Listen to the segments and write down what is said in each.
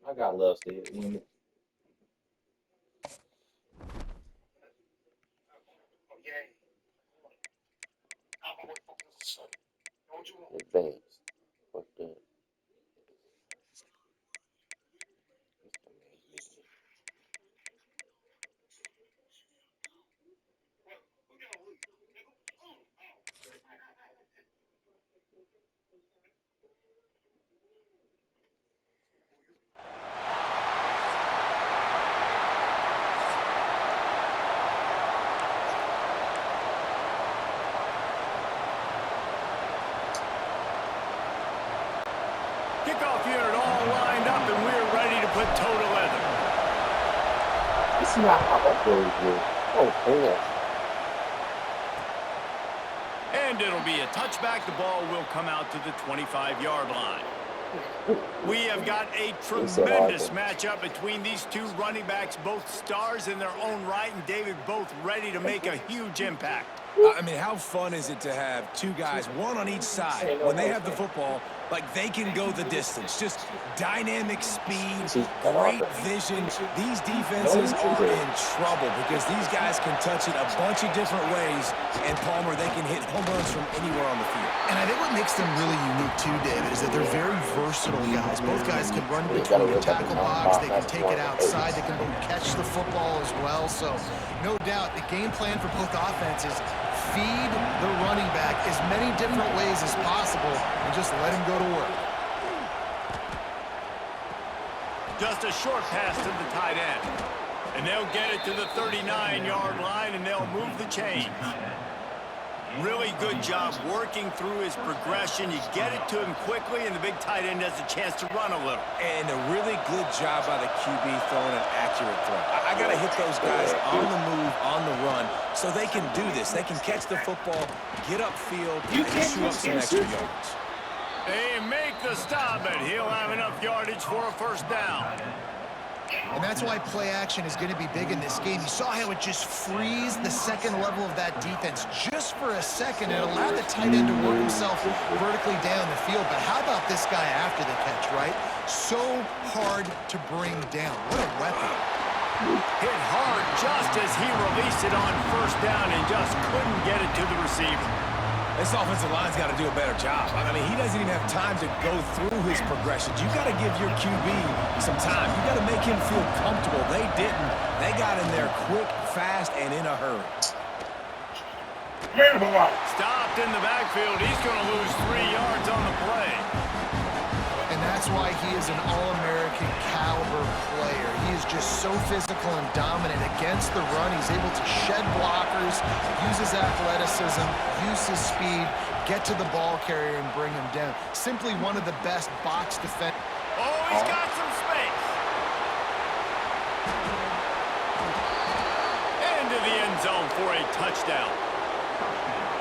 I got love, Steve. Advance. What the? Kickoff unit all lined up, and we're ready to put toe to leather. This is not how that goes, bro. Oh, damn. And it'll be a touchback. The ball will come out to the 25-yard line. We have got a tremendous matchup between these two running backs, both stars in their own right, and David, both ready to make a huge impact. I mean, how fun is it to have two guys, one on each side, when they have the football, like they can go the distance. Just dynamic speed, great vision. These defenses are in trouble because these guys can touch it a bunch of different ways, and Palmer, they can hit home runs from anywhere on the field. And I think what makes them really unique too, David, is that they're very versatile guys. Both guys can run between the tackle box, they can take it outside, they can both catch the football as well. So no doubt the game plan for both offenses, feed the running back as many different ways as possible and just let him go to work. Just a short pass to the tight end. And they'll get it to the 39-yard line, and they'll move the chains. Really good job working through his progression. You get it to him quickly, and the big tight end has a chance to run a little. And a really good job by the QB throwing an accurate throw. I got to hit those guys on the move, on the run, so they can do this. They can catch the football, get upfield, and shoot up some extra yards. They make the stop, and he'll have enough yardage for a first down. And that's why play action is going to be big in this game. You saw how it just frees the second level of that defense just for a second. It allowed the tight end to work himself vertically down the field. But how about this guy after the catch, right? So hard to bring down. What a weapon. Hit hard just as he released it on first down and just couldn't get it to the receiver. This offensive line's got to do a better job. I mean, he doesn't even have time to go through his progressions. You got to give your QB some time. You got to make him feel comfortable. They didn't. They got in there quick, fast, and in a hurry. Stopped in the backfield. He's going to lose 3 yards on the play. And that's why he is an All-American caliber player. He is just so physical and dominant against the run. He's able to shed blockers, use his athleticism, use his speed, get to the ball carrier and bring him down. Simply one of the best box defenders. Oh, he's got some space. Into the end zone for a touchdown.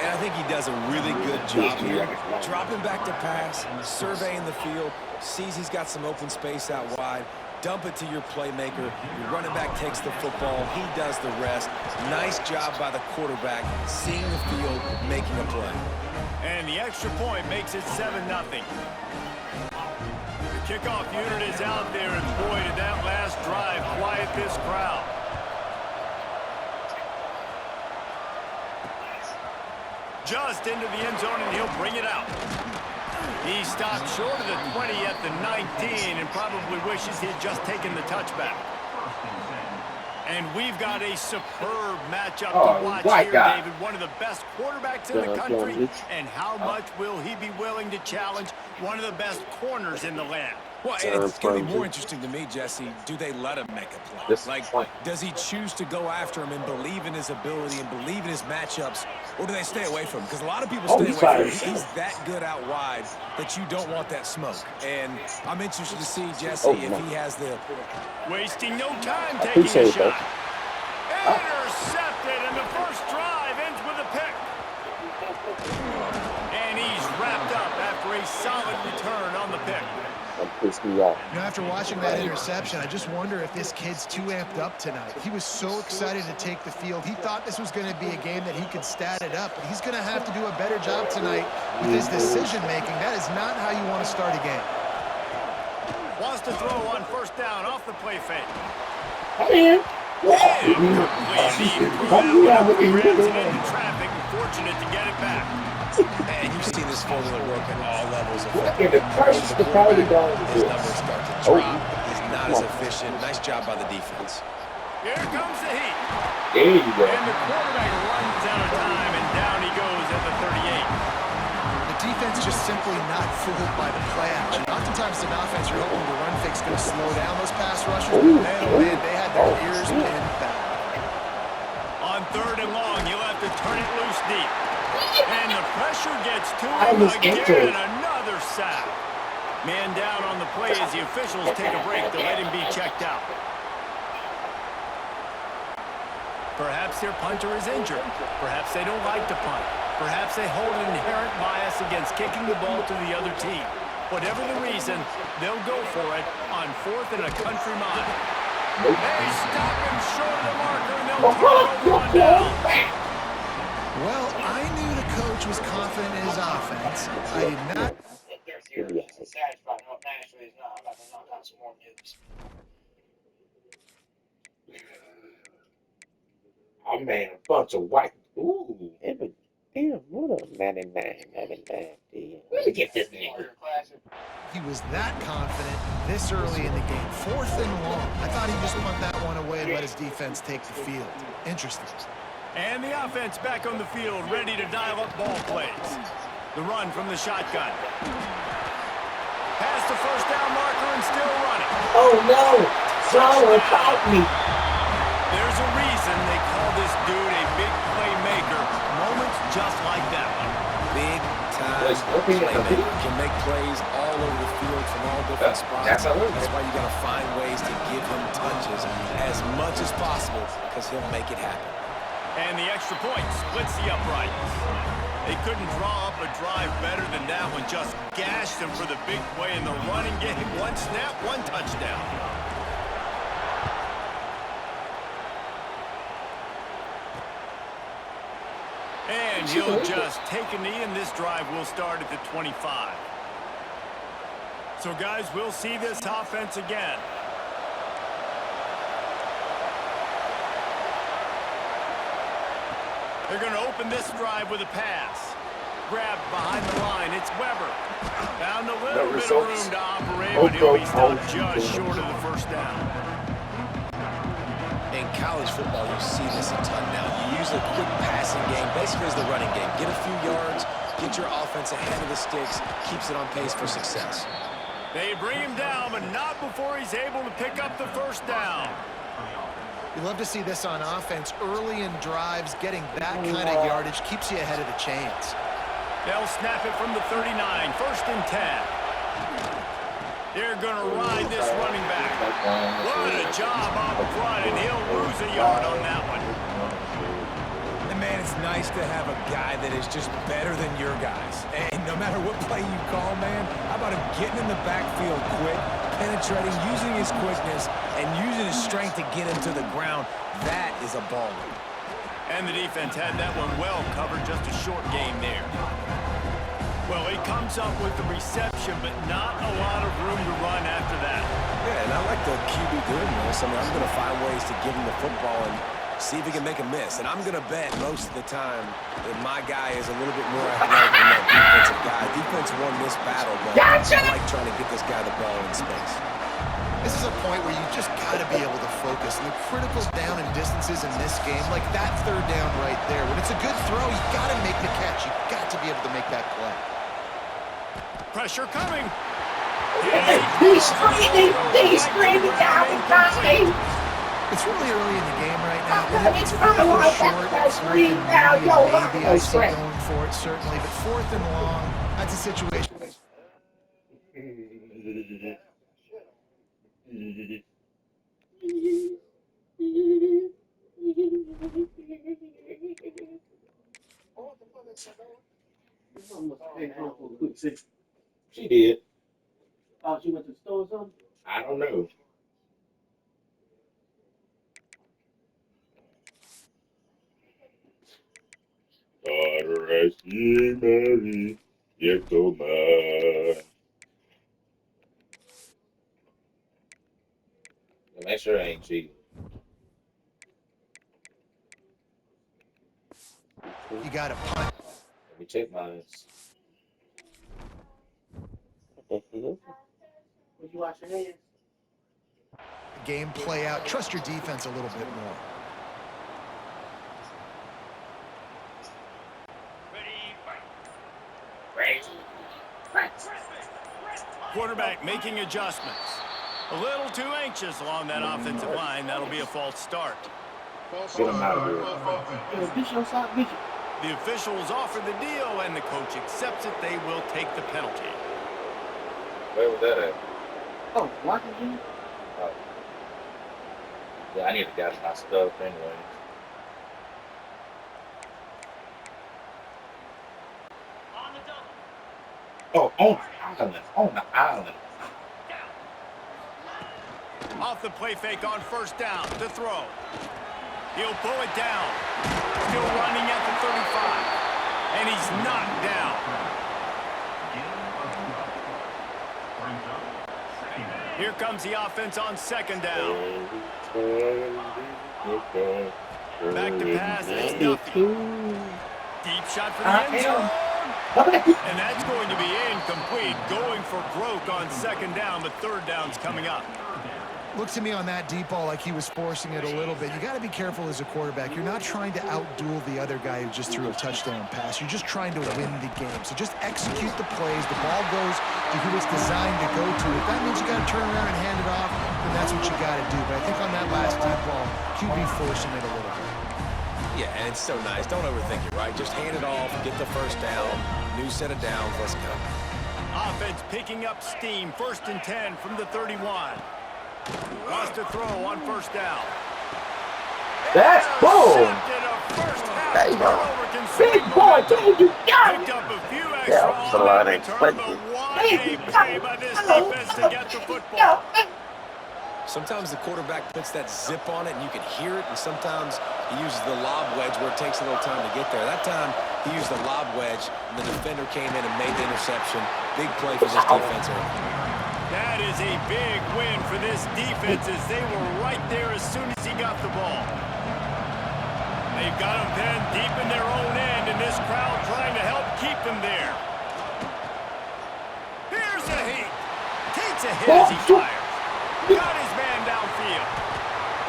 And I think he does a really good job here. Dropping back to pass, surveying the field, sees he's got some open space out wide, dump it to your playmaker. Your running back takes the football. He does the rest. Nice job by the quarterback, seeing the field, making a play. And the extra point makes it 7-0. The kickoff unit is out there, and boy, did that last drive quiet this crowd. Just into the end zone, and he'll bring it out. He stopped short of the 20 at the 19 and probably wishes he had just taken the touchback. And we've got a superb matchup to watch here, David. One of the best quarterbacks in the country. And how much will he be willing to challenge one of the best corners in the land? Well, and it's going to be more interesting to me, Jesse, do they let him make a play? Like, does he choose to go after him and believe in his ability and believe in his matchups, or do they stay away from him? Because a lot of people stay away from him. He's that good out wide that you don't want that smoke. And I'm interested to see, Jesse, if he has the... Wasting no time taking a shot. Intercepted, and the first drive ends with a pick. And he's wrapped up after a solid return on the pick. Piss me off. You know, after watching that interception, I just wonder if this kid's too amped up tonight. He was so excited to take the field. He thought this was going to be a game that he could stat it up, but he's going to have to do a better job tonight with his decision-making. That is not how you want to start a game. Wants to throw on first down off the play fake. Hey, Traffic, fortunate to get it back. And you've seen this formula work at all levels of football. the first, the party dog. His numbers start to drop. He's not as efficient. Nice job by the defense. Here comes the heat. There you go. And the quarterback runs out of time, and down he goes at the 38. The defense just simply not fooled by the play action. Oftentimes, an offense, you're hoping the run fake's going to slow down those pass rushers. Man, oh man, they had their ears pinned back. On 3rd and long, you'll have to turn it loose deep. And the pressure gets to him again. Another sack. Man down on the play as the officials take a break to let him be checked out. Perhaps their punter is injured. Perhaps they don't like to punt. Perhaps they hold an inherent bias against kicking the ball to the other team. Whatever the reason, they'll go for it on 4th and a country mile. They stop him short of the marker, and they'll throw it on down. Well, I knew the coach was confident in his offense. I did not. Satisfied. No, naturally it's not. I'm about to knock out some more news. Oh man, a bunch of white. Ooh, damn, what a 99. Let me get this nigga. He was that confident this early in the game. 4th and long. I thought he'd just punt that one away and let his defense take the field. Interesting. And the offense back on the field, ready to dial up ball plays. The run from the shotgun. Past the first down marker and still running. Oh no, someone caught me. There's a reason they call this dude a big playmaker. Moments just like that one. Big time playmaker. Can make plays all over the field from all different spots. That's why you got to find ways to give him touches as much as possible because he'll make it happen. And the extra point splits the uprights. They couldn't draw up a drive better than that one. Just gashed them for the big play in the running game. One snap, one touchdown. And he'll just take a knee, and this drive will start at the 25. So, guys, we'll see this offense again. They're going to open this drive with a pass. Grabbed behind the line. It's Weber. Found a little bit of room to operate, but he'll be stopped just short of the first down. In college football, you see this a ton now. You use a quick passing game, basically as the running game. Get a few yards, get your offense ahead of the sticks, keeps it on pace for success. They bring him down, but not before he's able to pick up the first down. You love to see this on offense. Early in drives, getting that kind of yardage keeps you ahead of the chains. They'll snap it from the 39, 1st and 10. They're going to ride this running back. What a job up front, and he'll lose a yard on that one. And man, it's nice to have a guy that is just better than your guys. And no matter what play you call, man, how about him getting in the backfield quick, penetrating, using his quickness, and using his strength to get him to the ground. That is a baller. And the defense had that one well covered, just a short game there. Well, he comes up with the reception, but not a lot of room to run after that. Yeah, and I like the QB doing this. I mean, I'm going to find ways to give him the football and see if he can make a miss. And I'm going to bet most of the time that my guy is a little bit more athletic than that defensive guy. Defense won this battle, but I like trying to get this guy the ball in space. This is a point where you just got to be able to focus. And the critical down and distances in this game, like that 3rd down right there, when it's a good throw, you got to make the catch. You got to be able to make that play. Pressure coming. He's screaming down the time. It's really early in the game right now. It's kind of like that scream now. Yo, maybe I see going for it, certainly. But 4th and long, that's a situation. She did. Oh, she went to the store or something? I don't know. Mary, make sure I ain't cheating. You got to punt. Let me check mine. Would you wash your hands? Game play out. Trust your defense a little bit more. Quarterback making adjustments. A little too anxious along that offensive line. That'll be a false start. Get him out of here. The officials offer the deal, and the coach accepts it. They will take the penalty. Where was that at? Oh, Washington? Oh. Yeah, I need to get my stuff anyway. Oh, on the island. Off the play fake on first down to throw. He'll pull it down. Still running at the 35. And he's knocked down. Here comes the offense on second down. Back to pass, it's Duffy. Deep shot for the end zone. And that's going to be incomplete. Going for broke on second down, but third down's coming up. Looked to me on that deep ball like he was forcing it a little bit. You got to be careful as a quarterback. You're not trying to outduel the other guy who just threw a touchdown pass. You're just trying to win the game. So just execute the plays. The ball goes to who it's designed to go to. If that means you got to turn around and hand it off, then that's what you got to do. But I think on that last deep ball, QB forcing it a little bit. Yeah, and it's so nice. Don't overthink it, right? Just hand it off, get the first down, new set of downs, let's go. Offense picking up steam. 1st and 10 from the 31. Wants to throw on first down. That's bull. There you go. Big boy, dude, you got it. Picked up a few extra on the return, but what a play by this defense to get the football. Sometimes the quarterback puts that zip on it and you can hear it, and sometimes he uses the lob wedge where it takes a little time to get there. That time he used the lob wedge and the defender came in and made the interception. Big play for this defense. That is a big win for this defense as they were right there as soon as he got the ball. They've got him then deep in their own end, and this crowd trying to help keep them there. Here's a heat. Takes a hit as he fires. Got his man downfield.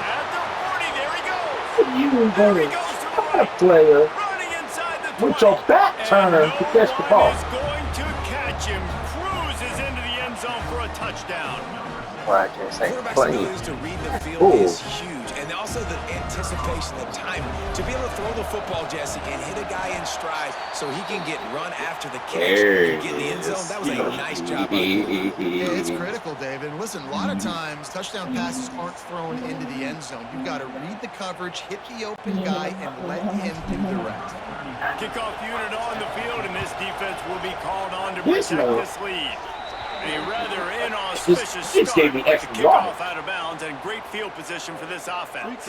At the 40, there he goes. There he goes to the right. Player Running inside the 20. with your back turner to catch the ball. Is going to catch him. Cruises into the end zone for a touchdown. Well, I can't say Quarterback's play. ability to read the field is huge, and also the anticipation, the timing. To be able to throw the football, Jesse, and hit a guy in stride so he can get run after the catch and get in the end zone, that was a nice job. Yeah, it's critical, David. Listen, a lot of times touchdown passes aren't thrown into the end zone. You've got to read the coverage, hit the open guy, and let him do the rest. Kickoff unit on the field, and this defense will be called on to protect this lead. A rather inauspicious start, gave me but the extra kickoff out of bounds and great field position for this offense.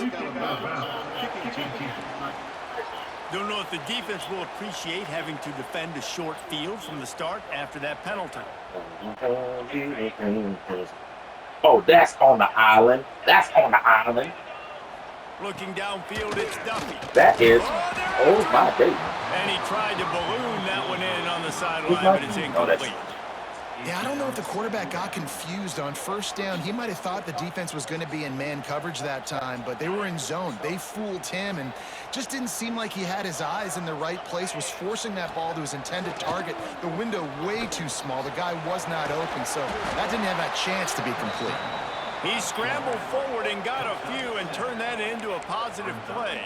Don't know if the defense will appreciate having to defend a short field from the start after that penalty. Oh, that's on the island. That's on the island. Looking downfield, it's Duffy. That is. Oh, my goodness. And he tried to balloon that one in on the sideline, but it's incomplete. Yeah, I don't know if the quarterback got confused on first down. He might have thought the defense was going to be in man coverage that time, but they were in zone. They fooled him and just didn't seem like he had his eyes in the right place, was forcing that ball to his intended target. The window way too small. The guy was not open, so that didn't have that chance to be complete. He scrambled forward and got a few and turned that into a positive play.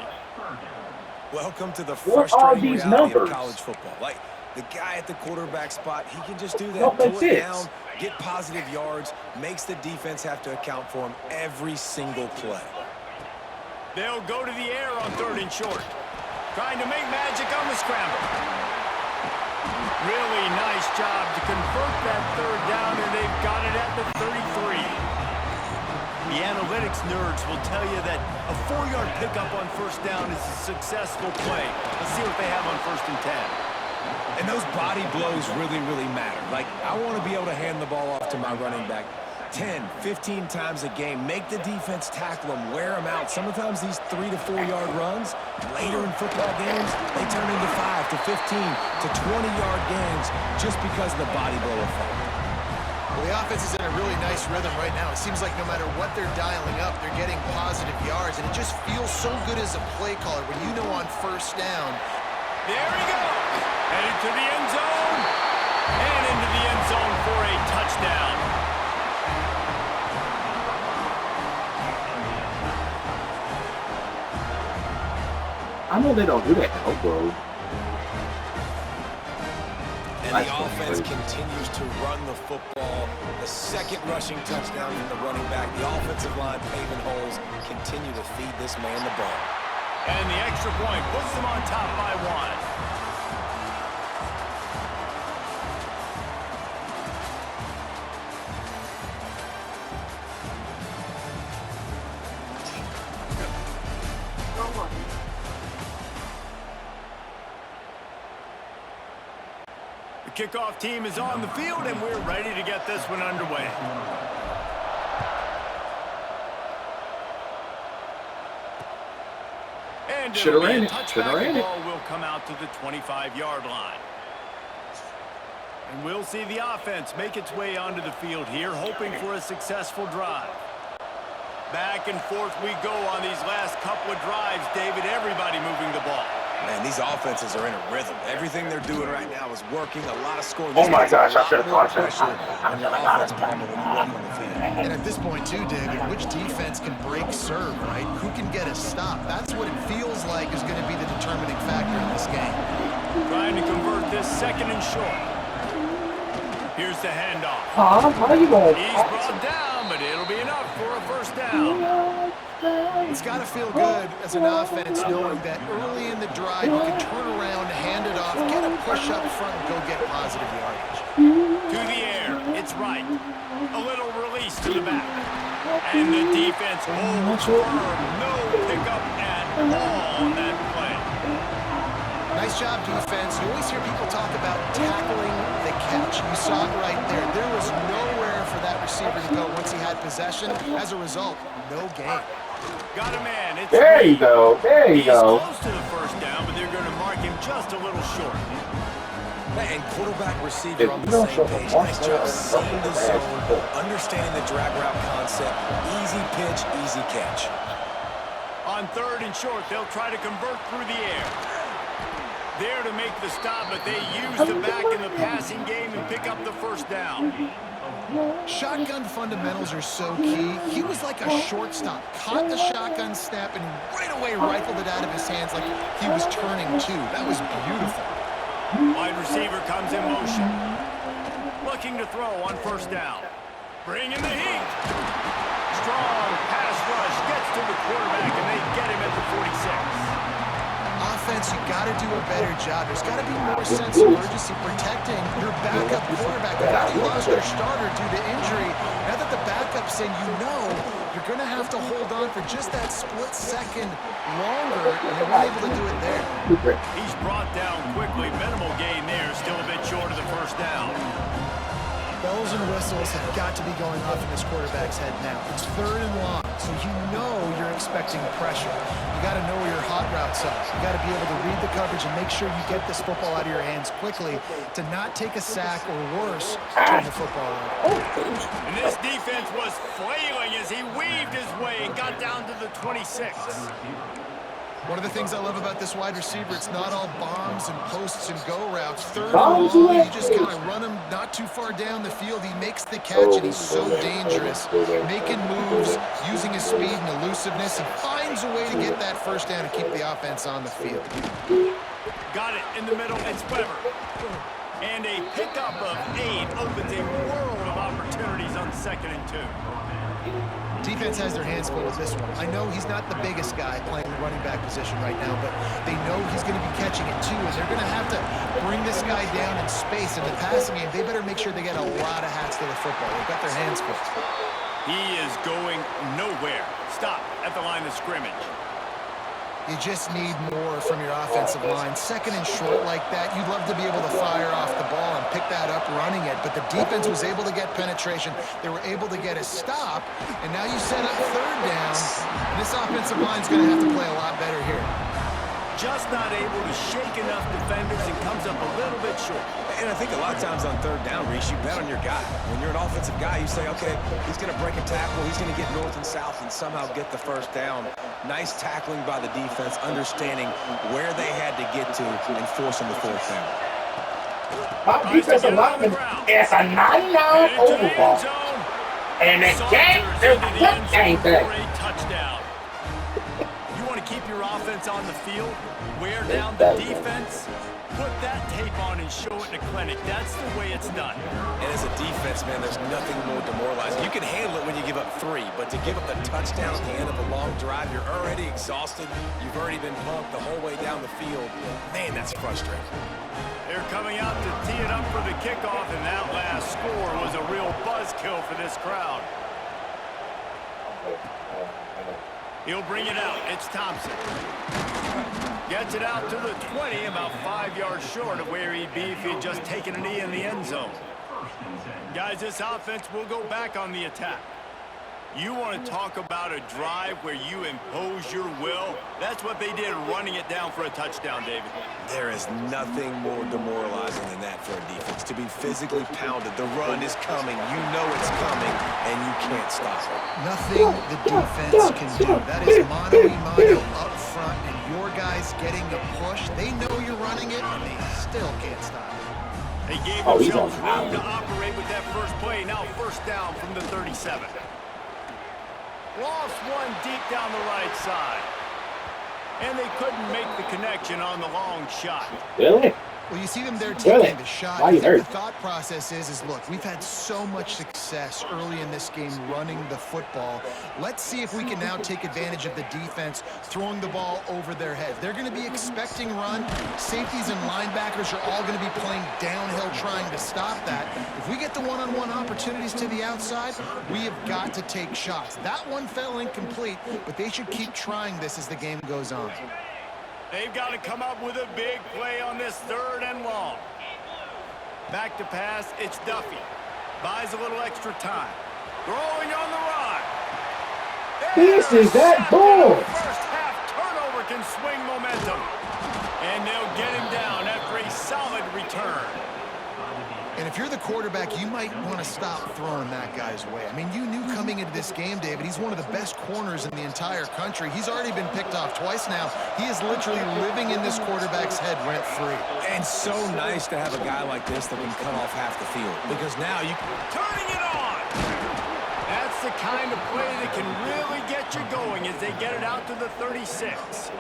Welcome to the What are frustrating these reality numbers? of college football. Like, the guy at the quarterback spot, he can just do that, Don't make pull it sense. down, get positive yards, makes the defense have to account for him every single play. They'll go to the air on 3rd and short. Trying to make magic on the scramble. Really nice job to convert that third down, and they've got it at the 33. The analytics nerds will tell you that a 4-yard pickup on first down is a successful play. Let's see what they have on 1st and 10. And those body blows really, really matter. Like, I want to be able to hand the ball off to my running back 10, 15 times a game. Make the defense tackle them, wear them out. Sometimes these 3 to 4 yard runs, later in football games, they turn into 5 to 15 to 20-yard gains just because of the body blow effect. Well, the offense is in a really nice rhythm right now. It seems like no matter what they're dialing up, they're getting positive yards, and it just feels so good as a play caller when you know on first down. There he goes. Headed to the end zone. And into the end zone for a touchdown. I know they don't do that now, bro. And the offense continues to run the football. The second rushing touchdown from the running back. The offensive line paving holes. Continue to feed this man the ball. And the extra point puts them on top by 1. The kickoff team is on the field, and we're ready to get this one underway. And Should have ran it. Touchback ball will come out to the 25-yard line. And we'll see the offense make its way onto the field here, hoping for a successful drive. Back and forth we go on these last couple of drives, David. Everybody moving the ball. Man, these offenses are in a rhythm. Everything they're doing right now is working. A lot of scoring. Oh my gosh, I should have caught that. And at this point, too, David, which defense can break serve, right? Who can get a stop? That's what it feels like is going to be the determining factor in this game. Trying to convert this 2nd and short. Here's the handoff. How are you going? He's brought down, but it'll be enough for a first down. It's got to feel good as an offense knowing that early in the drive you can turn around, hand it off, get a push up front, and go get positive yardage. To the air, it's right. A little release to the back. And the defense holds firm. No pickup at all on that play. Nice job, defense. You always hear people talk about tackling the catch. You saw it right there. There was nowhere for that receiver to go once he had possession. As a result, no gain. Got a man. It's There you go. There you go. He's close to the first down, but they're going to mark him just a little short. And quarterback receiver on the same page. Nice job seeing the zone, understanding the drag route concept. Easy pitch, easy catch. On 3rd and short, they'll try to convert through the air. There to make the stop, but they use the back in the passing game and pick up the first down. Shotgun fundamentals are so key. He was like a shortstop, caught the shotgun snap, and right away rifled it out of his hands like he was turning two. That was beautiful. Wide receiver comes in motion. Looking to throw on first down. Bringing the heat. Strong pass rush gets to the quarterback, and they get him at the 46. Offense, you got to do a better job. There's got to be more sense of urgency protecting your backup quarterback. You've already lost your starter due to injury. Now that the backup's in, you know you're going to have to hold on for just that split second longer, and they weren't able to do it there. He's brought down quickly. Minimal gain there. Still a bit short of the first down. Bells and whistles have got to be going off in this quarterback's head now. It's 3rd and long, so you know you're expecting pressure. You got to know where your hot routes are. You got to be able to read the coverage and make sure you get this football out of your hands quickly to not take a sack or worse, turn the football over. And this defense was flailing as he weaved his way and got down to the 26. One of the things I love about this wide receiver, it's not all bombs and posts and go routes. 3rd and long, you just kind of run him not too far down the field. He makes the catch, and he's so dangerous. Making moves, using his speed and elusiveness. He finds a way to get that first down and keep the offense on the field. Got it in the middle. It's Weber. And a pickup of 8 opens a world of opportunities on 2nd and 2. defense has their hands full with this one. I know he's not the biggest guy playing the running back position right now, but they know he's going to be catching it too, and they're going to have to bring this guy down in space. In the passing game, they better make sure they get a lot of hats to the football. They've got their hands full. He is going nowhere. Stop at the line of scrimmage. You just need more from your offensive line. Second and short like that, you'd love to be able to fire off the ball and pick that up running it, but the defense was able to get penetration. They were able to get a stop, and now you set up third down, and this offensive line's going to have to play a lot better here. Just not able to shake enough defenders and comes up a little bit short. And I think a lot of times on third down, Reese, you bet on your guy. When you're an offensive guy, you say, okay, he's going to break a tackle, he's going to get north and south and somehow get the first down. Nice tackling by the defense, understanding where they had to get to and forcing the fourth down. My defensive lineman is a 99 overall. And the game is a touchdown. You want to keep your offense on the field, wear down the defense, put that tape on and show it in a clinic. That's the way it's done. And as a defense, man, there's nothing more demoralizing. You can handle it when you give up 3, but to give up the touchdown at the end of a long drive, you're already exhausted. You've already been pumped the whole way down the field. Man, that's frustrating. They're coming out to tee it up for the kickoff, and that last score was a real buzzkill for this crowd. He'll bring it out. It's Thompson. Gets it out to the 20, about 5 yards short of where he'd be if he'd just taken a knee in the end zone. Guys, this offense will go back on the attack. You want to talk about a drive where you impose your will? That's what they did, running it down for a touchdown, David. There is nothing more demoralizing than that for a defense. To be physically pounded, the run is coming, you know it's coming, and you can't stop it. Nothing the defense can do. That is mano-a-mano up front, and your guys getting the push. They know you're running it, and they still can't stop it. They gave themselves room to operate with that first play. Now first down from the 37. Lost one deep down the right side. And they couldn't make the connection on the long shot. Really? Well, you see them there taking the shot. Why you hurt? The thought process is look, we've had so much success early in this game running the football. Let's see if we can now take advantage of the defense throwing the ball over their heads. They're going to be expecting run. Safeties and linebackers are all going to be playing downhill trying to stop that. If we get the one-on-one opportunities to the outside, we have got to take shots. That one fell incomplete, but they should keep trying this as the game goes on. They've got to come up with a big play on this third and long. Back to pass, it's Duffy. Buys a little extra time. Throwing on the run. This is that ball. First half turnover can swing momentum. And they'll get him down after a solid return. And if you're the quarterback, you might want to stop throwing that guy's way. I mean, you knew coming into this game, David, he's one of the best corners in the entire country. He's already been picked off twice now. He is literally living in this quarterback's head rent-free. And so nice to have a guy like this that can cut off half the field. Because now you... Turning it on! That's the kind of play that can really get you going as they get it out to the 36.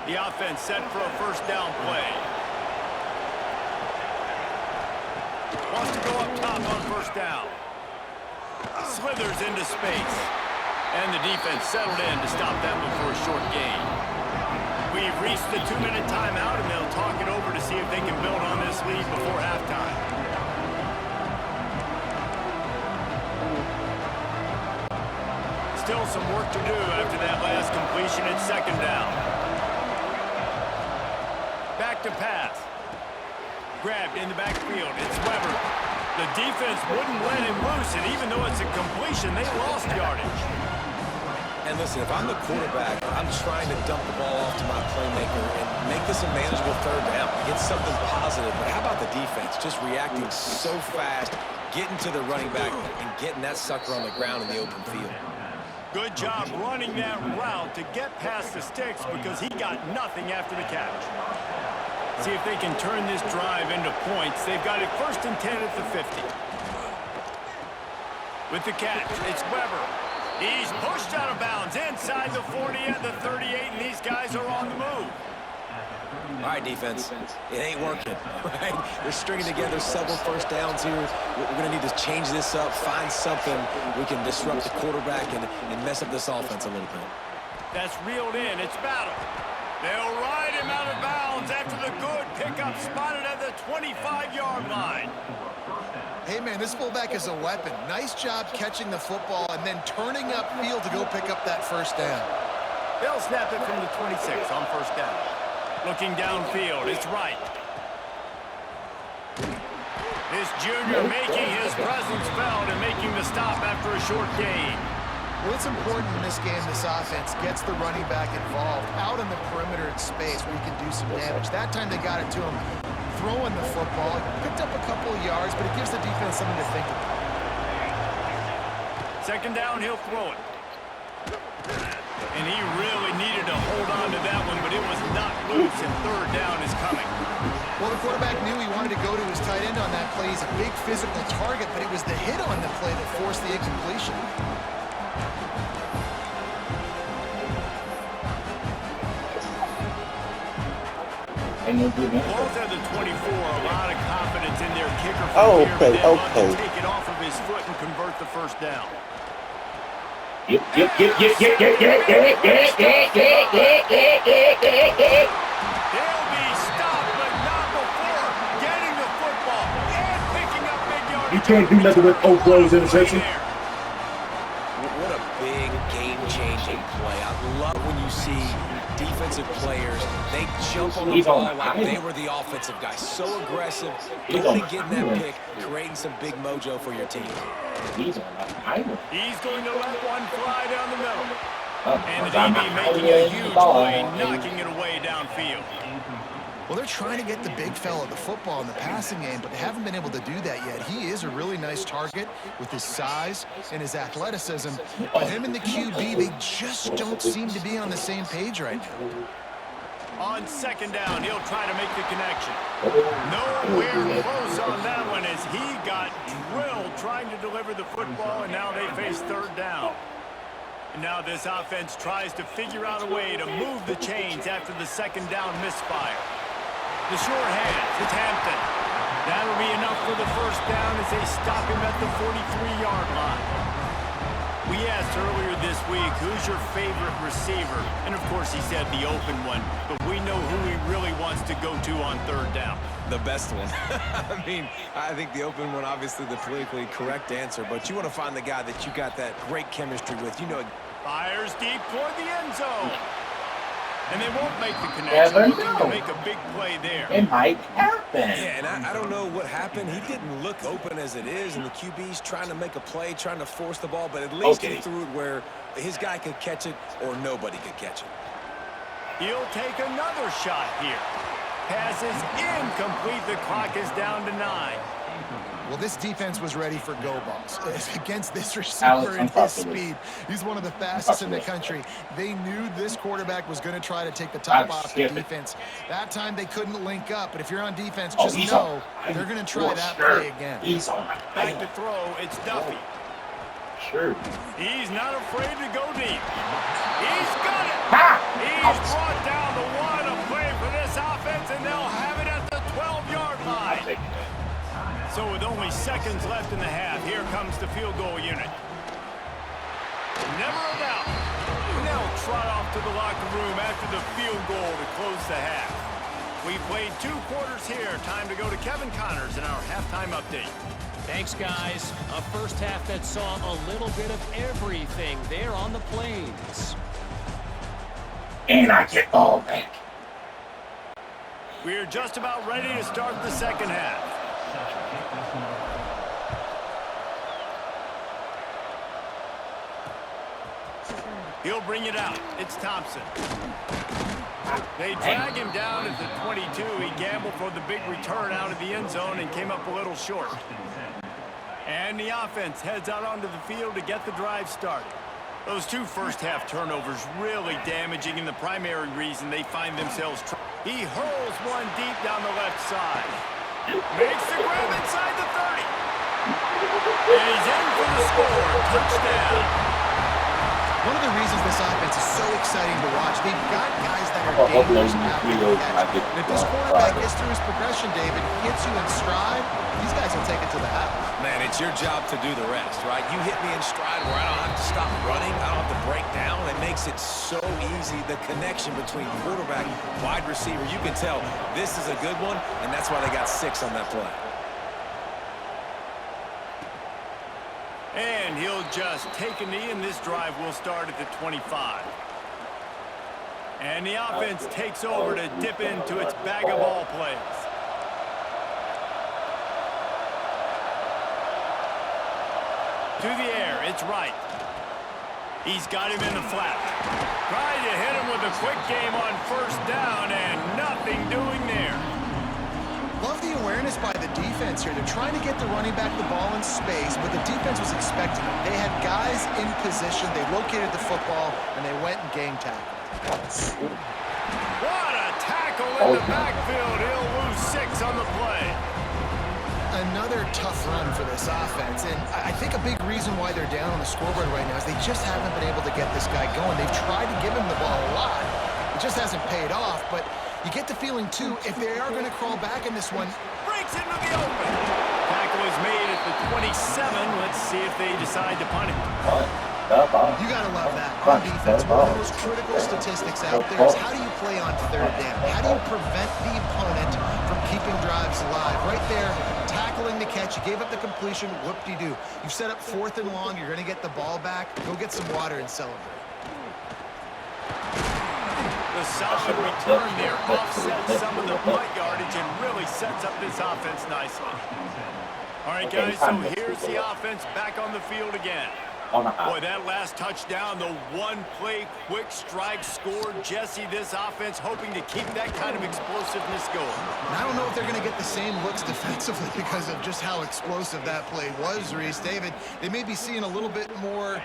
The offense set for a first down play. Wants to go up top on first down. Slithers into space. And the defense settled in to stop that one for a short gain. We've reached the 2-minute timeout, and they'll talk it over to see if they can build on this lead before halftime. Still some work to do after that last completion. It's second down. Back to pass. Grabbed in the backfield. It's Weber. The defense wouldn't let him loose, and even though it's a completion, they lost yardage. And listen, if I'm the quarterback, I'm trying to dump the ball off to my playmaker and make this a manageable third down, get something positive. But how about the defense just reacting so fast, getting to the running back and getting that sucker on the ground in the open field? Good job running that route to get past the sticks because he got nothing after the catch. See if they can turn this drive into points. They've got it first and 10 at the 50. With the catch, it's Weber. He's pushed out of bounds inside the 40 and the 38, and these guys are on the move. All right, defense. It ain't working, right? They're stringing together several first downs here. We're going to need to change this up, find something we can disrupt the quarterback and mess up this offense a little bit. That's reeled in. It's battle. They'll ride him out of bounds after the good pickup spotted at the 25-yard line. Hey, man, this fullback is a weapon. Nice job catching the football and then turning upfield to go pick up that first down. They'll snap it from the 26 on first down. Looking downfield, it's right. This junior making his presence felt and making the stop after a short gain. Well, it's important in this game this offense gets the running back involved out in the perimeter in space where he can do some damage. That time they got it to him throwing the football. He picked up a couple of yards, but it gives the defense something to think about. Second down, he'll throw it. And he really needed to hold on to that one, but it was not loose, and third down is coming. Well, the quarterback knew he wanted to go to his tight end on that play. He's a big physical target, but it was the hit on the play that forced the incompletion. Both at the 24, a lot of confidence in their kicker from Oh, here, okay, but then okay. to take it off of his foot and convert the first down. Get. They'll be stopped, but not before getting the football and picking up big yards. You can't do nothing with Oak Grove's interception. What a big game-changing play. I love when you see defensive players, they jump on the He's ball on like the they were the offensive guy. So aggressive, going and getting that pick, creating some big mojo for your team. He's on the island. He's going to let one fly down the middle. And the DB making a huge play, knocking it away downfield. Well, they're trying to get the big fella the football in the passing game, but they haven't been able to do that yet. He is a really nice target with his size and his athleticism, but him and the QB, they just don't seem to be on the same page right now. On second down, he'll try to make the connection. Nowhere close on that one as he got drilled trying to deliver the football, and now they face third down. And now this offense tries to figure out a way to move the chains after the second down misfire. The short hands, it's Hampton. That'll be enough for the first down as they stop him at the 43-yard line. We asked earlier this week, who's your favorite receiver? And, of course, he said the open one. But we know who he really wants to go to on third down. The best one. I mean, I think the open one, obviously the politically correct answer, but you want to find the guy that you got that great chemistry with. You know, fires deep toward the end zone. And they won't make the connection, looking to make a big play there. It might happen. yeah, and I don't know what happened. He didn't look open as it is, and the QB's trying to make a play, trying to force the ball, but at least he threw it where his guy could catch it or nobody could catch it. He'll take another shot here. Pass is incomplete. The clock is down to 9. Well, this defense was ready for go balls. Against this receiver and his speed, he's one of the fastest in the country. They knew this quarterback was going to try to take the top off the defense. That time they couldn't link up, but if you're on defense, just know they're going to try that play again. Back to throw, it's Duffy. Sure. He's not afraid to go deep. He's got it. He's brought down the one. A play for this offense, and they'll have it at the 12-yard line. So with only seconds left in the half, here comes the field goal unit. Never a doubt. And they'll trot off to the locker room after the field goal to close the half. We've played 2 quarters here. Time to go to Kevin Connors in our halftime update. Thanks, guys. A first half that saw a little bit of everything there on the Plains. And I get all back. We're just about ready to start the second half. He'll bring it out. It's Thompson. They drag him down at the 22. He gambled for the big return out of the end zone and came up a little short. And the offense heads out onto the field to get the drive started. Those 2 first-half turnovers really damaging, and the primary reason they find themselves. He hurls one deep down the left side. Makes the grab inside the 30. And he's in for the score. Touchdown. One of the reasons this offense is so exciting to watch, they've got guys that are dangerous after the catch. And if this quarterback gets through his progression, David, hits you in stride, these guys will take it to the house. Man, it's your job to do the rest, right? You hit me in stride where I don't have to stop running, I don't have to break down. It makes it so easy, the connection between quarterback, wide receiver. You can tell this is a good one, and that's why they got 6 on that play. And he'll just take a knee, and this drive will start at the 25. And the offense takes over to dip into its bag of ball plays. To the air, it's right. He's got him in the flat. Trying to hit him with a quick game on first down, and nothing doing there. Love the awareness by the defense here. They're trying to get the running back the ball in space, but the defense was expecting it. They had guys in position. They located the football, and they went and game tackled. What a tackle in the backfield. He'll lose 6 on the play. Another tough run for this offense, and I think a big reason why they're down on the scoreboard right now is they just haven't been able to get this guy going. They've tried to give him the ball a lot. It just hasn't paid off, but you get the feeling, too, if they are going to crawl back in this one. Breaks into the open. Tackle is made at the 27. Let's see if they decide to punt it. You got to love that. On defense, one of the most critical statistics out there is how do you play on third down? How do you prevent the opponent from keeping drives alive? Right there, tackling the catch. You gave up the completion. Whoop-de-doo. You've set up 4th and long. You're going to get the ball back. Go get some water and celebrate. The solid return there offsets some of the punt yardage and really sets up this offense nicely. All right, guys, so here's the offense back on the field again. Boy, that last touchdown, the one-play quick strike scored. Jesse, this offense hoping to keep that kind of explosiveness going. And I don't know if they're going to get the same looks defensively because of just how explosive that play was, Reese. David, they may be seeing a little bit more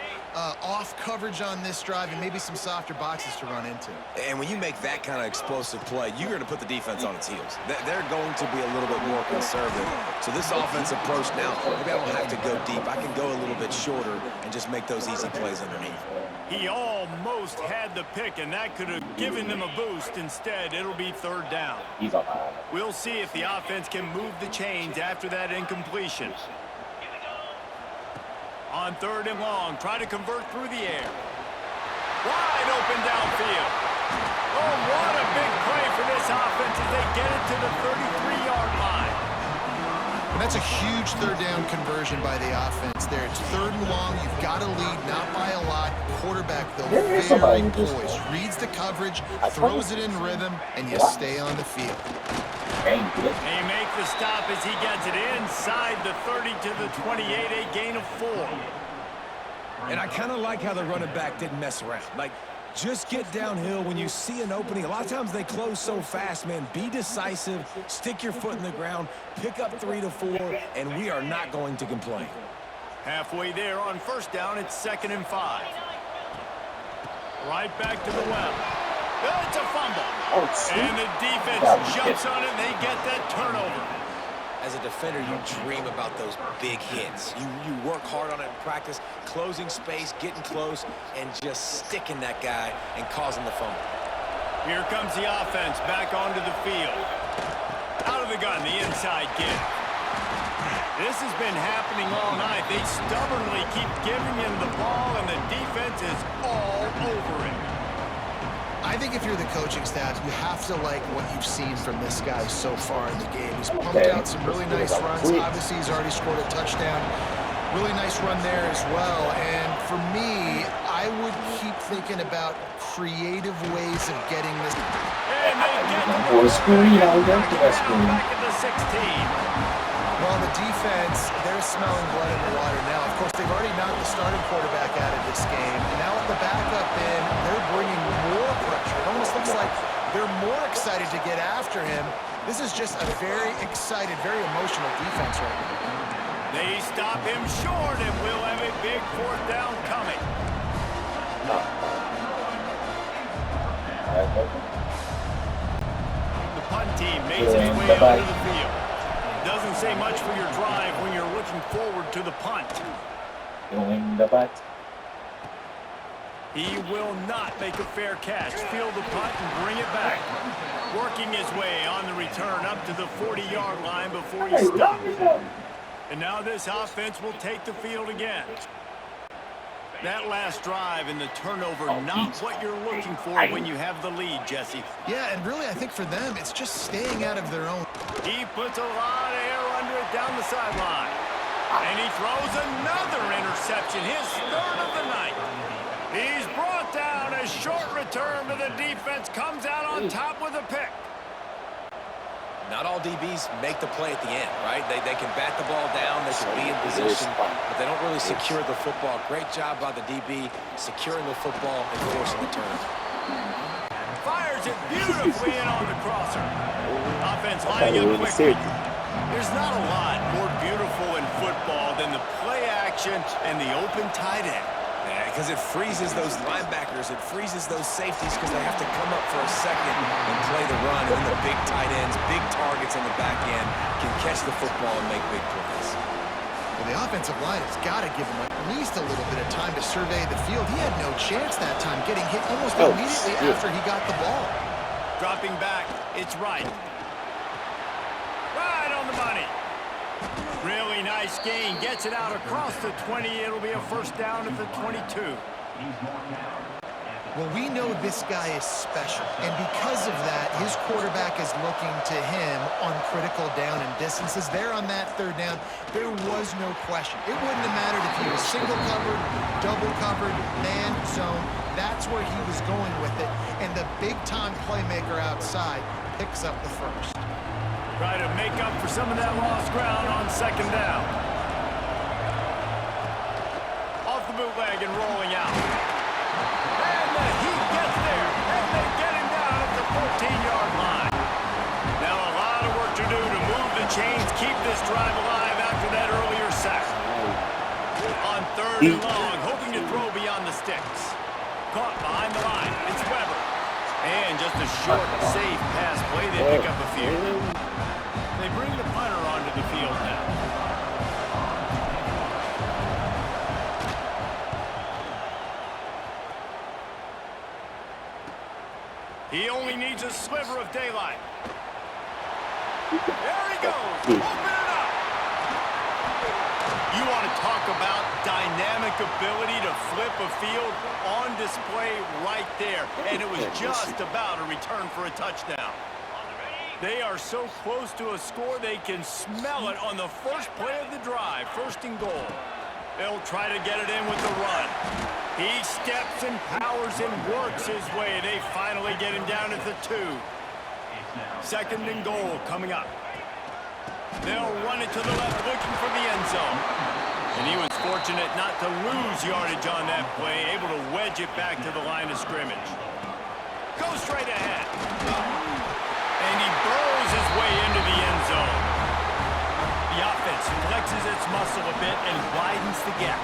off coverage on this drive and maybe some softer boxes to run into. And when you make that kind of explosive play, you're going to put the defense on its heels. They're going to be a little bit more conservative. So this offensive approach now, maybe I don't have to go deep. I can go a little bit shorter and just make those easy plays underneath. He almost had the pick, and that could have given them a boost. Instead, it'll be 3rd down. We'll see if the offense can move the chains after that incompletion. On 3rd and long, try to convert through the air. Wide open downfield. Oh, what a big play for this offense as they get it to the 33-yard line. And that's a huge 3rd down conversion by the offense there. It's 3rd and long. You've got to lead, not by a lot. Quarterback, though, very poised. Reads the coverage, throws it in rhythm, and you stay on the field. They make the stop as he gets it inside the 30 to the 28, a gain of 4. And I kind of like how the running back didn't mess around. Like, just get downhill when you see an opening. A lot of times they close so fast, man. Be decisive, stick your foot in the ground, pick up 3 to 4, and we are not going to complain. Halfway there on 1st down, it's 2nd and 5. Right back to the well. It's a fumble. And the defense jumps on it, and they get that turnover. As a defender, you dream about those big hits. You work hard on it in practice, closing space, getting close, and just sticking that guy and causing the fumble. Here comes the offense back onto the field. Out of the gun, the inside give. This has been happening all night. They stubbornly keep giving him the ball, and the defense is all over it. I think if you're the coaching staff, you have to like what you've seen from this guy so far in the game. He's pumped out some really nice runs. Obviously, he's already scored a touchdown. Really nice run there as well. And for me, I would keep thinking about creative ways of getting this. And they get the back at the 16. Well, the defense, they're smelling blood in the water now. Of course, they've already knocked the starting quarterback out of this game. And now with the backup in, they're bringing more pressure. It almost looks like they're more excited to get after him. This is just a very excited, very emotional defense right now. They stop him short, and we'll have a big 4th down coming. The punt team makes its way onto the field. Doesn't say much for your drive when you're looking forward to the punt. He will not make a fair catch. Field the punt and bring it back. Working his way on the return up to the 40-yard line before he stops. And now this offense will take the field again. That last drive and the turnover, not what you're looking for when you have the lead, Jesse. Yeah, and really I think for them, it's just staying out of their own. He puts a lot of air under it down the sideline. And he throws another interception, his third of the night. He's brought down. A short return, but the defense comes out on top with a pick. Not all DBs make the play at the end, right? They can bat the ball down, they can be in position, but they don't really secure the football. Great job by the DB securing the football and forcing the turnover. Fires it beautifully in on the crosser. Offense lining up quickly. There's not a lot more beautiful in football than the play action and the open tight end. Yeah, because it freezes those linebackers, it freezes those safeties because they have to come up for a second and play the run, and then the big tight ends, big targets on the back end can catch the football and make big plays. Well, the offensive line has got to give him at least a little bit of time to survey the field. He had no chance that time, getting hit almost immediately after he got the ball. Dropping back, it's right. Right on the money. Really nice gain. Gets it out across the 20. It'll be a first down at the 22. Well, we know this guy is special, and because of that, his quarterback is looking to him on critical down and distances. There on that third down, there was no question. It wouldn't have mattered if he was single covered, double covered, man zone. That's where he was going with it, and the big-time playmaker outside picks up the first. Try to make up for some of that lost ground on second down. Off the bootleg and rolling out. And the Heat gets there, and they get him down at the 14-yard line. Now a lot of work to do to move the chains, keep this drive alive after that earlier sack. On third and long, hoping to throw beyond the sticks. Caught behind the line, it's Weber. And just a short, safe pass play, they pick up a few. They bring the punter onto the field now. He only needs a sliver of daylight. There he goes. Open it up. You want to talk about dynamic ability to flip a field on display right there. And it was just about a return for a touchdown. They are so close to a score, they can smell it on the first play of the drive, first and goal. They'll try to get it in with the run. He steps and powers and works his way. They finally get him down at the 2. Second and goal coming up. They'll run it to the left, looking for the end zone. And he was fortunate not to lose yardage on that play, able to wedge it back to the line of scrimmage. Go straight ahead. And he burrows his way into the end zone. The offense flexes its muscle a bit and widens the gap.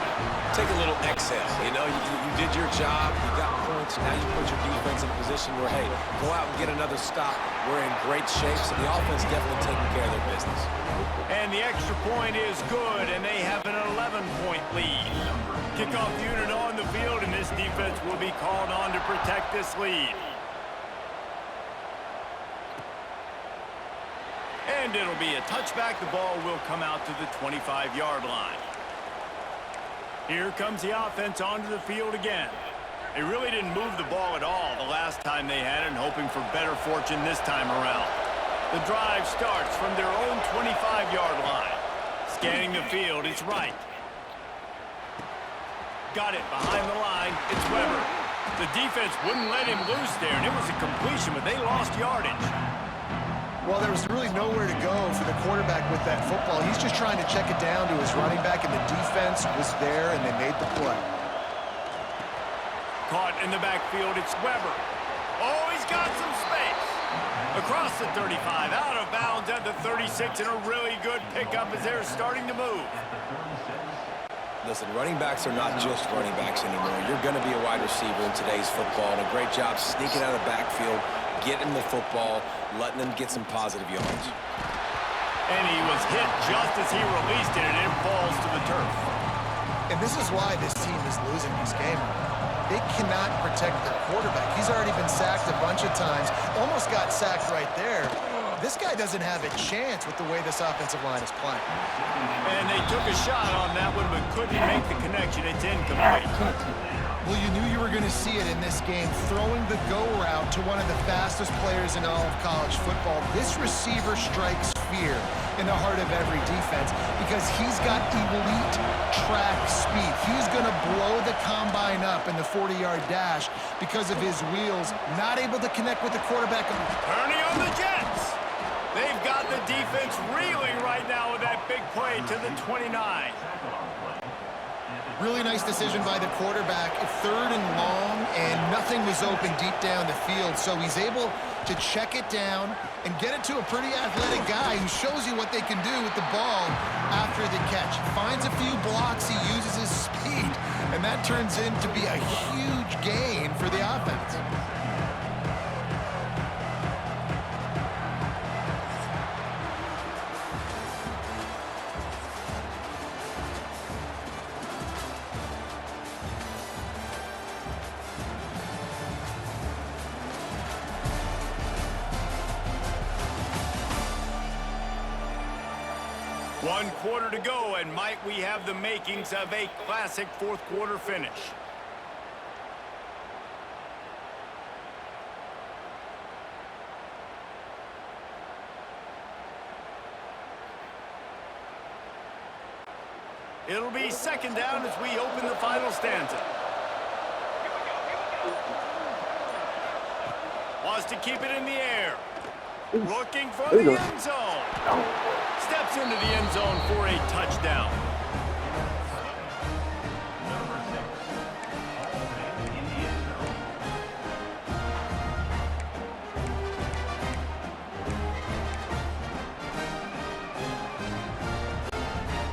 Take a little exhale. You know, you did your job, you got points, now you put your defense in a position where, hey, go out and get another stop. We're in great shape, so the offense definitely taking care of their business. And the extra point is good, and they have an 11-point lead. Kickoff unit on the field, and this defense will be called on to protect this lead. And it'll be a touchback. The ball will come out to the 25-yard line. Here comes the offense onto the field again. They really didn't move the ball at all the last time they had it, and hoping for better fortune this time around. The drive starts from their own 25-yard line. Scanning the field, it's right. Got it behind the line, it's Weber. The defense wouldn't let him loose there, and it was a completion, but they lost yardage. Well, there was really nowhere to go for the quarterback with that football. He's just trying to check it down to his running back, and the defense was there, and they made the play. Caught in the backfield, it's Weber. Oh, he's got some space. Across the 35, out of bounds at the 36, and a really good pickup as they're starting to move. Listen, running backs are not just running backs anymore. You're going to be a wide receiver in today's football, and a great job sneaking out of the backfield, getting the football, letting them get some positive yards. And he was hit just as he released it, and it falls to the turf. And this is why this team is losing this game. they cannot protect their quarterback. He's already been sacked a bunch of times, almost got sacked right there. This guy doesn't have a chance with the way this offensive line is playing. And they took a shot on that one, but couldn't make the connection. It's incomplete. Well, you knew you were going to see it in this game, throwing the go route to one of the fastest players in all of college football. This receiver strikes fear in the heart of every defense because he's got elite track speed. He's going to blow the combine up in the 40-yard dash because of his wheels, not able to connect with the quarterback. Turning on the Jets. They've got the defense reeling right now with that big play to the 29. Really nice decision by the quarterback. 3rd and long, and nothing was open deep down the field. So he's able to check it down and get it to a pretty athletic guy who shows you what they can do with the ball after the catch. He finds a few blocks, he uses his speed, and that turns into be a huge gain for the offense. One quarter to go, and might we have the makings of a classic fourth quarter finish. It'll be 2nd down as we open the final stanza. Wants to keep it in the air. Looking for the end zone. Steps into the end zone for a touchdown.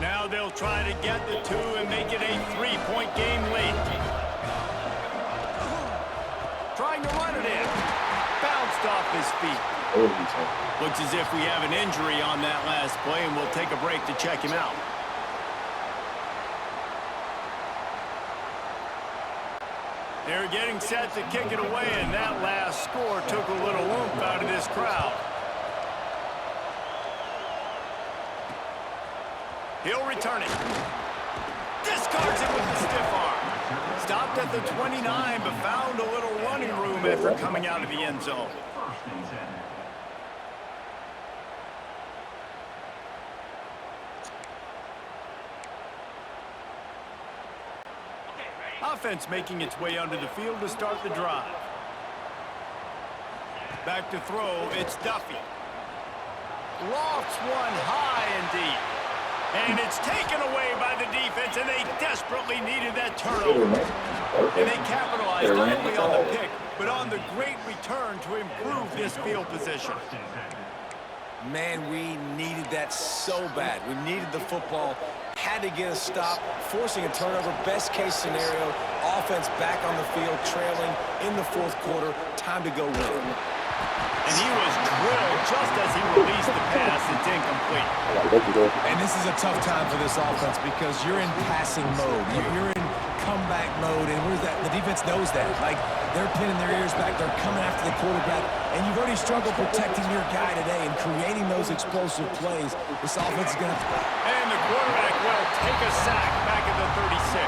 Now they'll try to get the 2 and make it a 3-point game late. Trying to run it in. Bounced off his feet. Looks as if we have an injury on that last play, and we'll take a break to check him out. They're getting set to kick it away, and that last score took a little oomph out of this crowd. He'll return it. Discards it with the stiff arm. Stopped at the 29, but found a little running room after coming out of the end zone. Offense making its way onto the field to start the drive. Back to throw, it's Duffy. Lofts one high and deep. And it's taken away by the defense, and they desperately needed that turnover. And they capitalized not only on the pick, but on the great return to improve this field position. Man, we needed that so bad. We needed the football, had to get a stop, forcing a turnover. Best case scenario, offense back on the field, trailing in the 4th quarter. Time to go win. And he was drilled just as he released the pass. It's incomplete. And this is a tough time for this offense because you're in passing mode. You're in comeback mode, and the defense knows that. Like, they're pinning their ears back. They're coming after the quarterback, and you've already struggled protecting your guy today and creating those explosive plays. This offense is going to... And the quarterback will take a sack back at the 36.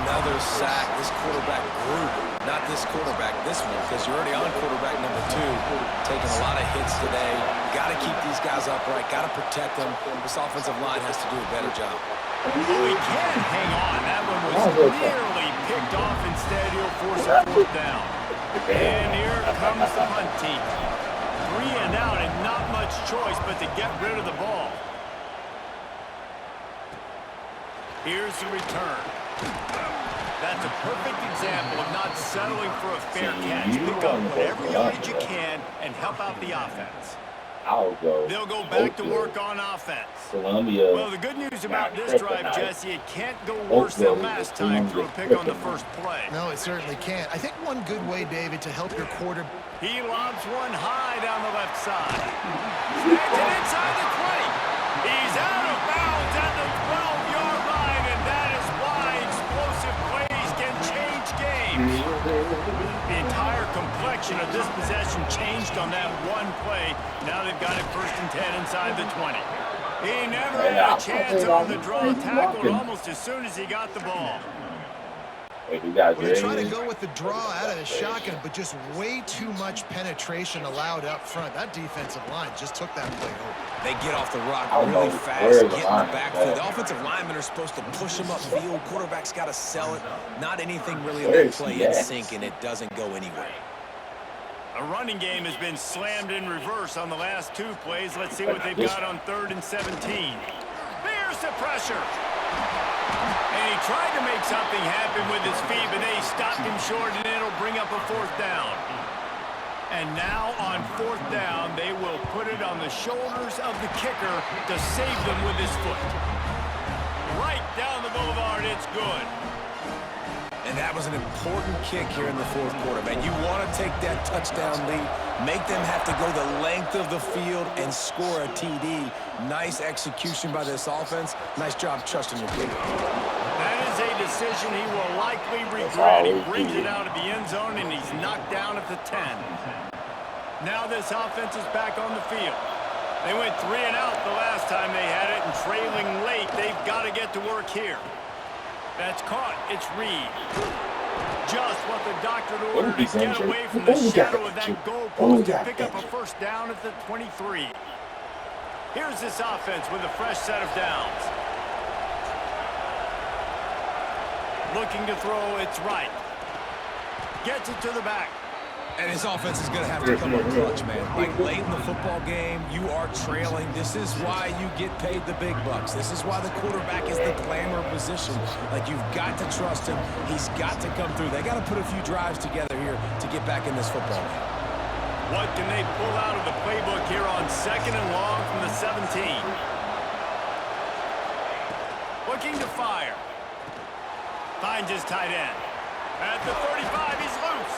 Another sack. This quarterback group, not this quarterback, this one, because you're already on quarterback number 2, taking a lot of hits today. Got to keep these guys upright, got to protect them. This offensive line has to do a better job. Oh, he can't hang on. That one was nearly picked off. Instead, he'll force a 4th down. And here comes the punt team. 3 and out, and not much choice but to get rid of the ball. Here's the return. That's a perfect example of not settling for a fair catch. Pick up whatever yardage you can and help out the offense. They'll go back to work on offense. Columbia. Well, the good news about this drive, Jesse, it can't go worse than last time through a pick on the first play. No, it certainly can't. I think one good way, David, to help your quarter... He lobs one high down the left side. Snags it inside the 20. He's out of bounds at the 12-yard line, and that is why explosive plays can change The entire complexion of this possession changed on that one play. Now they've got it 1st and 10 inside the 20. He never had a chance on the draw tackle almost as soon as he got the ball. They try to go with the draw out of the shotgun, but just way too much penetration allowed up front. That defensive line just took that play over. They get off the rock really fast, get in the backfield. The offensive linemen are supposed to push them upfield. Quarterback's got to sell it. Not anything really in that play in sync, and it doesn't go anywhere. A running game has been slammed in reverse on the last 2 plays. Let's see what they've got on 3rd and 17. Here's the pressure. And he tried to make something happen with his feet, but they stopped him short, and it'll bring up a 4th down. And now on 4th down, they will put it on the shoulders of the kicker to save them with his foot. Right down the boulevard, it's good. And that was an important kick here in the 4th quarter, man. You want to take that touchdown lead, make them have to go the length of the field and score a TD. Nice execution by this offense. Nice job trusting your kicker. That is a decision he will likely regret. He brings it out of the end zone, and he's knocked down at the 10. Now this offense is back on the field. They went 3 and out the last time they had it, and trailing late, they've got to get to work here. That's caught. It's Reed. Just what the doctor ordered to get away from the shadow of that goalpost to pick up a 1st down at the 23. Here's this offense with a fresh set of downs. Looking to throw, it's right. Gets it to the back. And his offense is going to have to come up clutch, man. Like late in the football game, you are trailing. This is why you get paid the big bucks. This is why the quarterback is the glamour position. Like, you've got to trust him. He's got to come through. They got to put a few drives together here to get back in this football game. What can they pull out of the playbook here on 2nd and long from the 17? Looking to fire. Finds his tight end. At the 35, he's loose.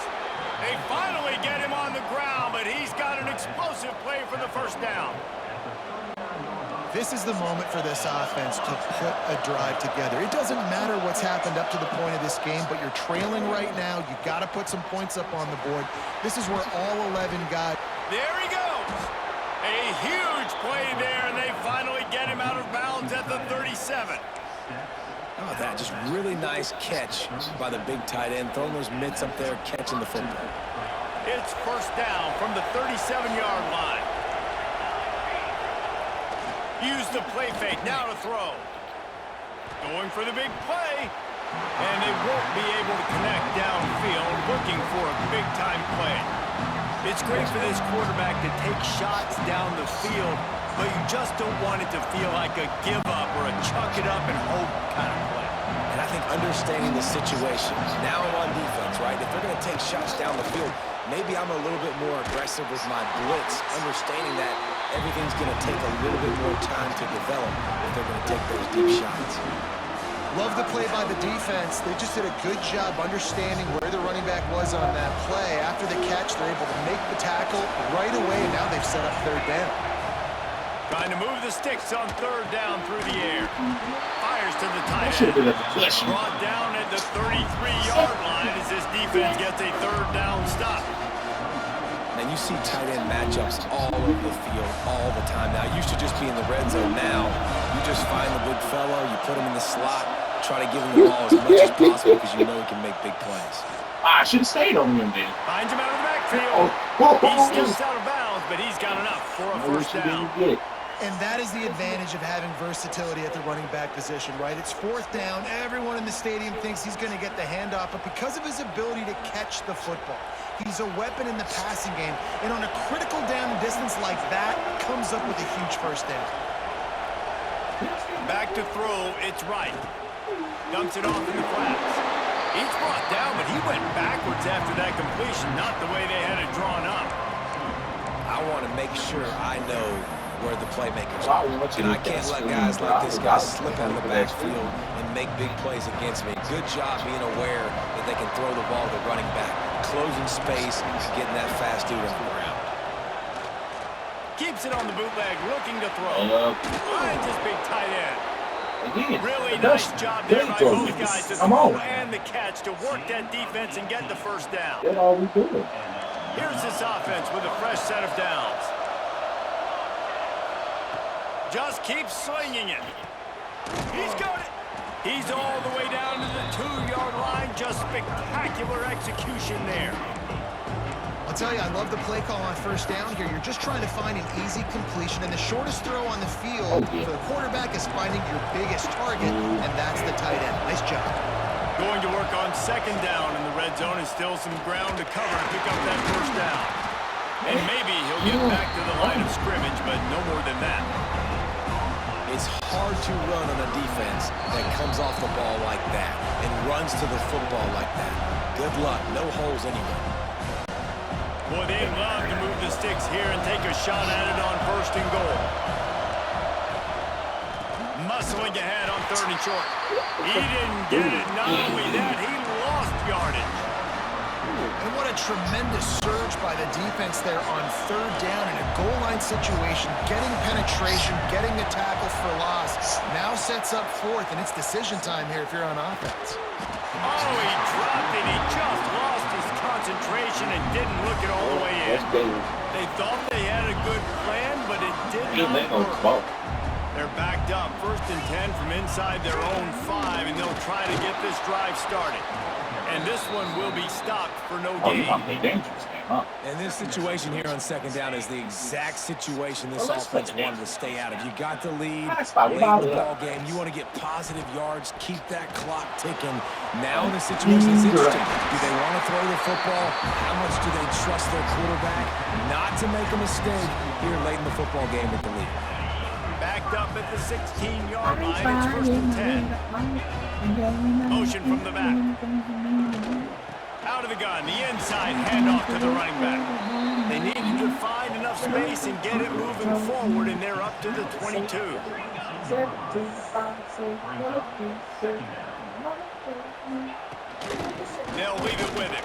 They finally get him on the ground, but he's got an explosive play for the 1st down. This is the moment for this offense to put a drive together. It doesn't matter what's happened up to the point of this game, but you're trailing right now. You've got to put some points up on the board. This is where all 11 got. There he goes. A huge play there, and they finally get him out of bounds at the 37. Oh, that just really nice catch by the big tight end, throwing those mitts up there, catching the football. It's 1st down from the 37-yard line. Use the play fake, now to throw. Going for the big play. And they won't be able to connect downfield, looking for a big-time play. It's great for this quarterback to take shots down the field, but you just don't want it to feel like a give-up or a chuck it up and hope kind of play. And I think understanding the situation, now I'm on defense, right? If they're going to take shots down the field, maybe I'm a little bit more aggressive with my blitz, understanding that everything's going to take a little bit more time to develop if they're going to take those deep shots. Love the play by the defense. They just did a good job understanding where the running back was on that play. After the catch, they're able to make the tackle right away, and now they've set up 3rd down. Trying to move the sticks on 3rd down through the air. Fires to the tight end. Brought down at the 33-yard line as this defense gets a 3rd down stop. And you see tight end matchups all over the field all the time now. It used to just be in the red zone. Now you just find the big fellow, you put him in the slot, try to give him the ball as much as possible because you know he can make big plays. I should have stayed on him then. Finds him out of the backfield. He steps out of bounds, but he's got enough for a 1st down. And that is the advantage of having versatility at the running back position, right? It's 4th down. Everyone in the stadium thinks he's going to get the handoff, but because of his ability to catch the football, he's a weapon in the passing game. And on a critical down distance like that, comes up with a huge 1st down. Back to throw, it's right. Dumps it off in the flats. He's brought down, but he went backwards after that completion, not the way they had it drawn up. I want to make sure I know where the playmakers are. And I can't let guys like this guy slip out of the backfield and make big plays against me. Good job being aware that they can throw the ball to the running back, closing space, getting that fast dude on the ground. Keeps it on the bootleg, looking to throw. Finds his big tight end. Really nice job there by both guys, the throw and the catch to work that defense and get the first down. That's all we doing. Here's this offense with a fresh set of downs. Just keeps slinging it. He's got it. He's all the way down to the 2-yard line. Just spectacular execution there. I'll tell you, I love the play call on first down here. You're just trying to find an easy completion, and the shortest throw on the field for the quarterback is finding your biggest target, and that's the tight end. Nice job. Going to work on second down in the red zone, and still some ground to cover to pick up that first down. And maybe he'll get back to the line of scrimmage, but no more than that. It's hard to run on a defense that comes off the ball like that and runs to the football like that. Good luck. No holes anywhere. Boy, they'd love to move the sticks here and take a shot at it on first and goal. Muscling ahead on third and short. He didn't get it. Not only that, he lost yardage. And what a tremendous surge by the defense there on third down in a goal line situation, getting penetration, getting the tackle for loss. Now sets up fourth, and it's decision time here if you're on offense. Oh, he dropped it. He just lost his concentration and didn't look it all the way in. They thought they had a good plan, but it didn't work. They're backed up. First and 10 from inside their own 5, and they'll try to get this drive started. And this one will be stopped for no gain. And this situation here on second down is the exact situation this offense wanted to stay out of. You got the lead late in the ball game. You want to get positive yards, keep that clock ticking. Now the situation is interesting. Do they want to throw the football? How much do they trust their quarterback not to make a mistake here late in the football game with the lead? Backed up at the 16-yard line. It's first and 10. Motion from the back. Out of the gun, the inside handoff to the running back. They needed to find enough space and get it moving forward, and they're up to the 22. They'll leave it with him.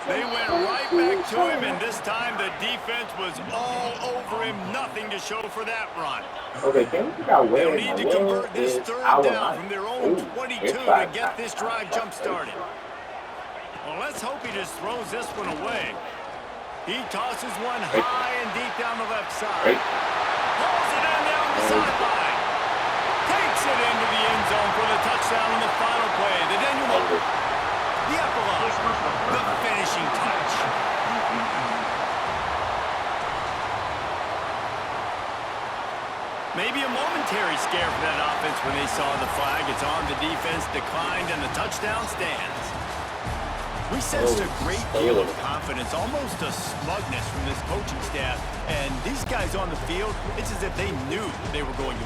They went right back to him, and this time the defense was all over him. Nothing to show for that run. Okay, can we figure out where They'll need to convert this third down from their own 22 to get this drive jump-started. Well, let's hope he just throws this one away. He tosses one high and deep down the left side. Pulls it in down the sideline. Takes it into the end zone for the touchdown in the final play. The denouement. The epilogue. The finishing touch. Maybe a momentary scare for that offense when they saw the flag. It's on, the defense declined, and the touchdown stands. We sensed a great deal of confidence, almost a smugness from this coaching staff. And these guys on the field, it's as if they knew they were going to